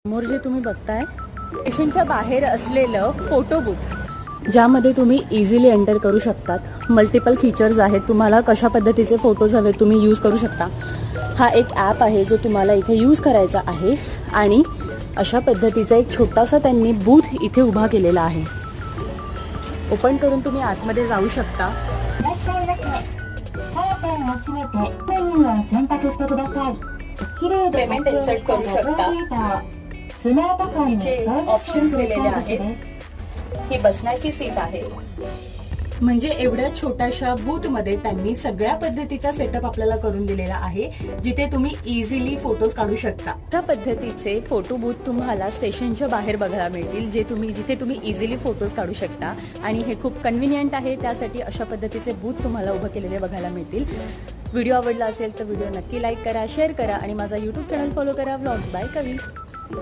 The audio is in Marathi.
समोर जे तुम्ही बघताय स्टेशनच्या बाहेर असलेलं फोटो बूथ, ज्यामध्ये तुम्ही इझिली एंटर करू शकतात. मल्टिपल फीचर्स आहेत, तुम्हाला कशा पद्धतीचे फोटोज हवे तुम्ही यूज करू शकता. हा एक ॲप आहे जो तुम्हाला इथे यूज करायचा आहे आणि अशा पद्धतीचा एक छोटासा त्यांनी बूथ इथे उभा केलेला आहे. ओपन करून तुम्ही आतमध्ये जाऊ शकता. पेमेंट इन्सर्ट करू शकता. इथे ऑप्शन्स दिलेले आहेत. ही बसण्याची सीट आहे. म्हणजे एवढ्या छोट्याशा बूथ मध्ये त्यांनी सगळ्या पद्धतीचा सेटअप आपल्याला करून दिलेला आहे, जिथे तुम्ही इझिली फोटोज काढू शकता. त्या पद्धतीचे फोटो बूथ तुम्हाला स्टेशनच्या बाहेर बघायला मिळतील, जिथे तुम्ही इझिली फोटोज काढू शकता आणि हे खूप कन्व्हिनियंट आहे. त्यासाठी अशा पद्धतीचे बूथ तुम्हाला उभं केलेले बघायला मिळतील. व्हिडिओ आवडला असेल तर व्हिडिओ नक्की लाईक करा, शेअर करा आणि माझा YouTube चॅनल फॉलो करा, व्लॉग्स बाय कवी.